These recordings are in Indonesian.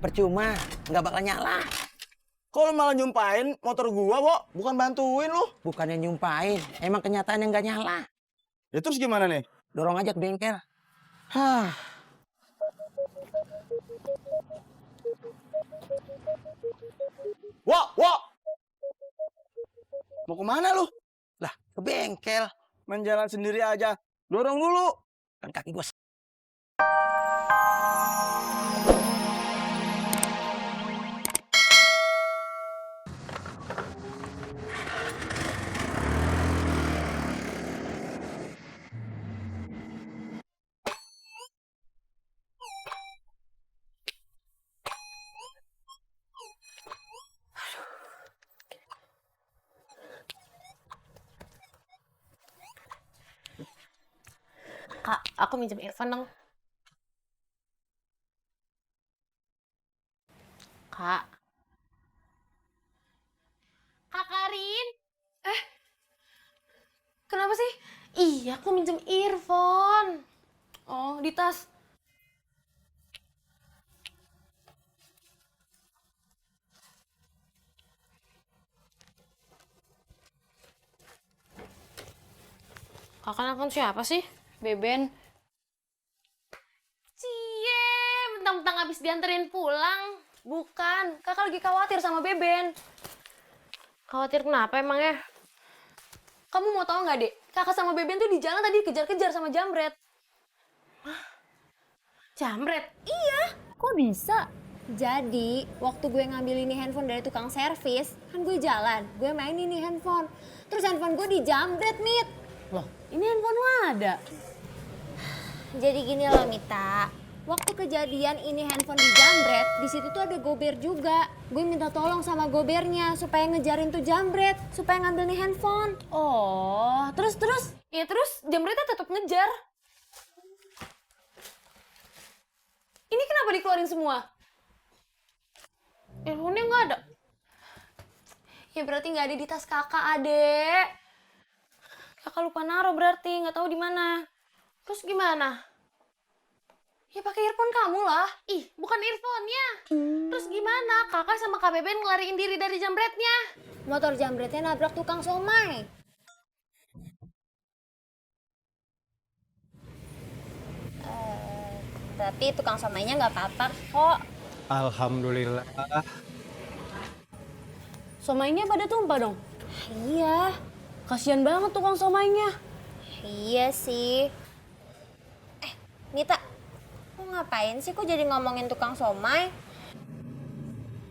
percuma, nggak bakal nyala. Kok lu malah nyumpain motor gua, Wo? Bukan bantuin lu. Bukannya nyumpain, emang kenyataannya nggak nyala. Ya terus gimana nih? Dorong aja ke bengkel. Hah. Wo! Mau kemana lu? Lah, ke bengkel. Main jalan sendiri aja. Dorong dulu. Kan kaki gua. Kak, aku minjem earphone dong. Kak. Kak Karin. Kenapa sih? Iya, aku minjem earphone. Oh, di tas. Kakak nelfon siapa sih? Beben. Cie, mentang-mentang habis dianterin pulang. Bukan, kakak lagi khawatir sama Beben. Khawatir kenapa emangnya? Kamu mau tahu nggak, Dek? Kakak sama Beben tuh di jalan tadi dikejar-kejar sama Jambret. Hah? Jambret? Iya, kok bisa? Jadi, waktu gue ngambil ini handphone dari tukang servis, kan gue jalan, gue main ini handphone. Terus handphone gue dijambret, Mit. Loh, ini handphone lo ada. Jadi gini loh, Mita. Waktu kejadian ini handphone dijambret, di situ tuh ada gober juga. Gue minta tolong sama gobernya supaya ngejarin tuh jambret, supaya ngambil nih handphone. Oh, terus? Ya terus Jambretnya tetap ngejar. Ini kenapa dikeluarin semua? Handphonenya nggak ada. Ya berarti nggak ada di tas kakak, adek. Kakak lupa naruh berarti, nggak tahu di mana. Terus gimana? Ya pakai earphone kamu lah. Ih, bukan earphone-nya. Terus gimana? Kakak sama Kak Beben ngelariin diri dari jambretnya. Motor jambretnya nabrak tukang somai. Tapi tukang somainya nggak apa-apa kok. Alhamdulillah. Somainya pada tumpah dong. Iya, Kasian banget tukang somainya. iya sih. Nita, kok ngapain sih kok jadi ngomongin tukang somai?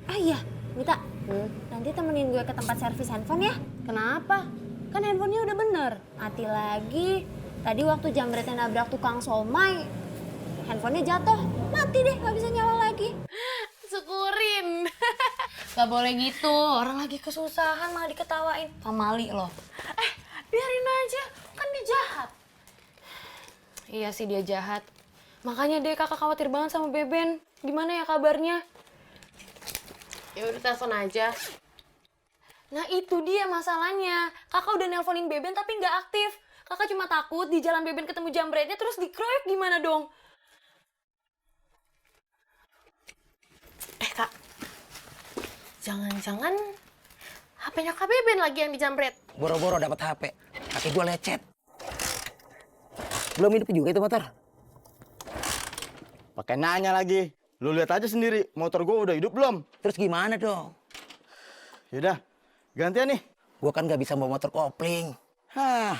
Ah iya, Nita, nanti temenin gue ke tempat servis handphone ya. Kenapa? Kan handphonenya udah bener. Mati lagi. Tadi waktu jambretnya nabrak tukang somai, handphonenya jatuh. Mati deh, gak bisa nyala lagi. Syukurin. Gak boleh gitu, orang lagi kesusahan malah diketawain. Pamali loh. Biarin aja, kan dia jahat. Iya sih dia jahat. Makanya deh kakak khawatir banget sama Beben. Gimana ya kabarnya? Ya udah telepon aja. Nah itu dia masalahnya. Kakak udah nelponin Beben tapi nggak aktif. Kakak cuma takut di jalan Beben ketemu jambretnya terus dikeroyok gimana dong? Kak, jangan-jangan HP-nya Kak Beben lagi yang dijambret. Boro-boro dapat HP, kaki gua lecet. Belum hidup juga itu motor. Pakai nanya lagi. Lu lihat aja sendiri, motor gua udah hidup belum? Terus gimana dong? Yaudah, gantian nih. Gua kan nggak bisa bawa motor kopling. Hah,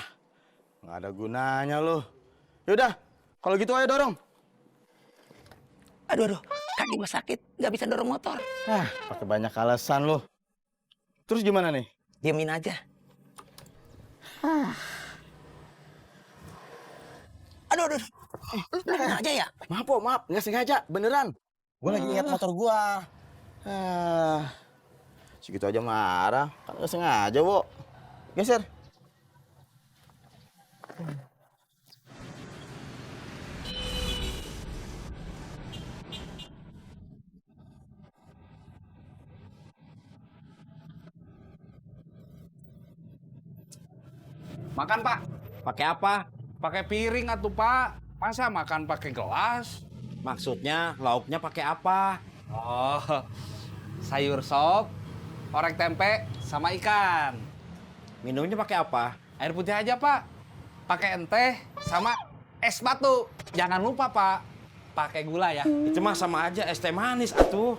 nggak ada gunanya lu. Yaudah, kalau gitu ayo dorong. Aduh, kaki gua sakit, nggak bisa dorong motor. Hah, pakai banyak alasan lu. Terus gimana nih? Diamin aja. Aduh. Lu tenang aja ya? Maaf, Po, maaf. Nggak sengaja, beneran. Gua lagi ingat motor gua. Segitu aja marah. Kan nggak sengaja, Wo. Geser. Makan, Pak. Pakai apa? Pakai piring atuh, Pak. Masa makan pakai gelas? Maksudnya lauknya pakai apa? Oh, sayur sop, orek tempe, sama ikan. Minumnya pakai apa? Air putih aja, Pak. Pakai teh sama es batu. Jangan lupa, Pak. Pakai gula ya. Itu mah sama aja es teh manis atuh.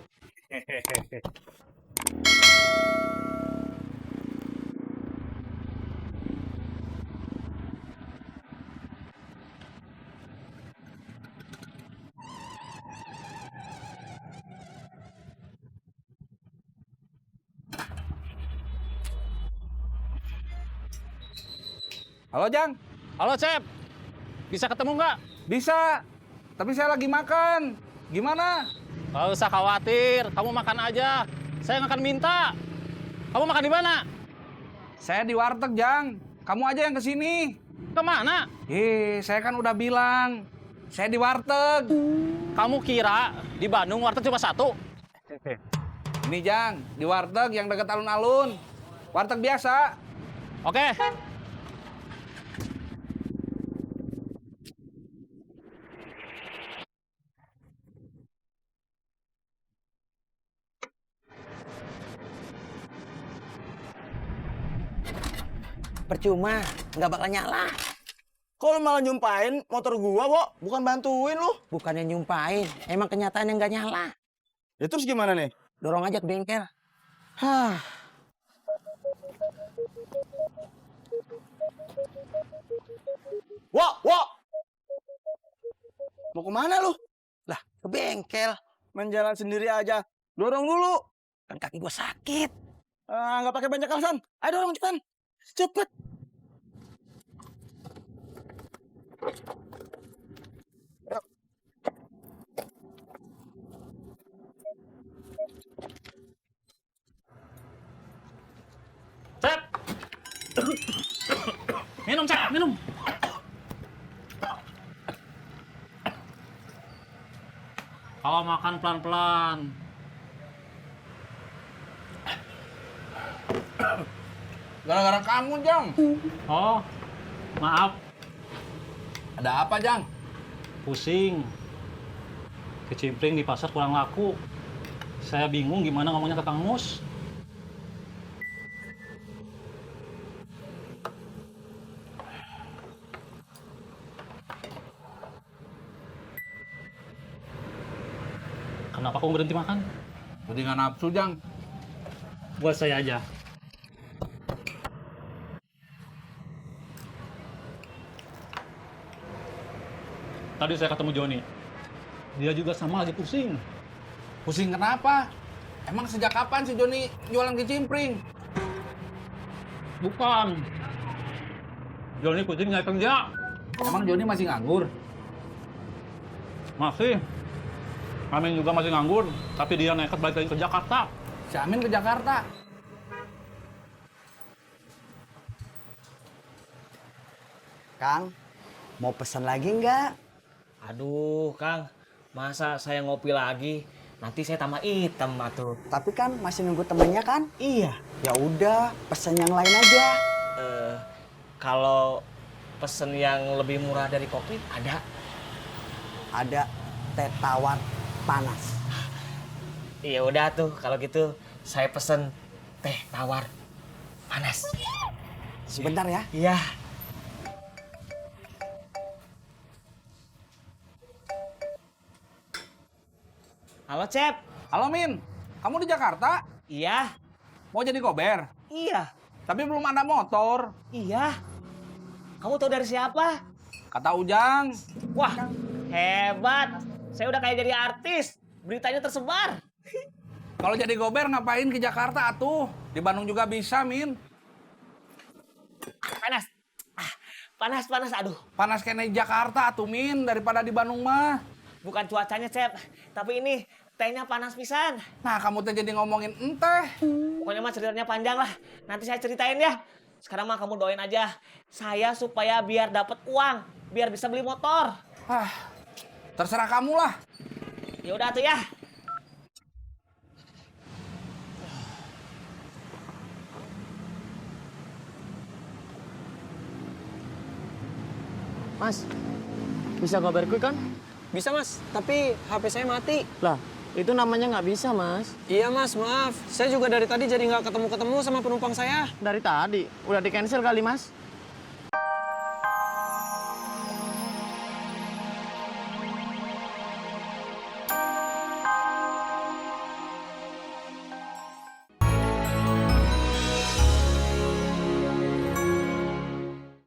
Halo, Jang. Halo, Cep. Bisa ketemu nggak? Bisa. Tapi saya lagi makan. Gimana? Nggak usah khawatir. Kamu makan aja. Saya nggak akan minta. Kamu makan di mana? Saya di warteg, Jang. Kamu aja yang kesini. Kemana? Saya kan udah bilang. Saya di warteg. Kamu kira di Bandung warteg cuma satu? Ini, Jang. Di warteg yang dekat alun-alun. Warteg biasa. Oke. Percuma, nggak bakal nyala. Kok lu malah nyumpain motor gua, Wo? Bukan bantuin lu. Bukannya nyumpain, emang kenyataan yang nggak nyala. Ya terus gimana nih? Dorong aja ke bengkel. Hah. Wo! Mau kemana lu? Lah, ke bengkel. Main jalan sendiri aja. Dorong dulu. Kan kaki gua sakit. Nggak pakai banyak alasan. Ayo dorong cepetan. Cepet. Cep. Minum, Cep. Minum. Kalau makan pelan-pelan. Gara-gara kamu, Jang. Oh, maaf. Ada apa, Jang? Pusing. Kecimpring di pasar kurang laku. Saya bingung gimana ngomongnya ke Kang Mus. Kenapa kamu berhenti makan? Jadi nggak nafsu, Jang. Buat saya aja. Tadi saya ketemu Joni. Dia juga sama lagi pusing. Pusing kenapa? Emang sejak kapan si Joni jualan kicimpring? Bukan. Joni pusing nggak kerja. Emang Joni masih nganggur? Masih. Amin juga masih nganggur, tapi dia nekat balik lagi ke Jakarta. Si Amin ke Jakarta. Kang, mau pesan lagi nggak? Aduh, Kang. Masa saya ngopi lagi? Nanti saya tambah hitam atuh. Tapi kan masih nunggu temennya kan? Iya. Ya udah, pesan yang lain aja. Kalau pesen yang lebih murah dari kopi ada? Ada teh tawar panas. Iya udah tuh, kalau gitu saya pesen teh tawar panas. Sebentar ya. Iya. Halo, Cep. Halo, Min. Kamu di Jakarta? Iya. Mau jadi gober? Iya. Tapi belum ada motor. Iya. Kamu tahu dari siapa? Kata Ujang. Wah, hebat. Saya udah kayak jadi artis. Beritanya tersebar. Kalau jadi gober ngapain ke Jakarta atuh? Di Bandung juga bisa, Min. Panas. Panas. Aduh, Panas kena di Jakarta atuh, Min, daripada di Bandung mah. bukan cuacanya, Cep. Tapi ini tehnya panas pisan. Nah, kamu teh jadi ngomongin enteh. Pokoknya mah ceritanya panjang lah. Nanti saya ceritain ya. Sekarang mah kamu doain aja saya supaya biar dapat uang, biar bisa beli motor. Terserah kamu lah. Ya udah tuh ya. Mas, bisa ngobar quick kan? Bisa mas, tapi HP saya mati. Lah, Itu namanya nggak bisa, Mas. Iya mas, maaf. Saya juga dari tadi jadi nggak ketemu-ketemu sama penumpang saya. Dari tadi. Udah di-cancel kali, Mas.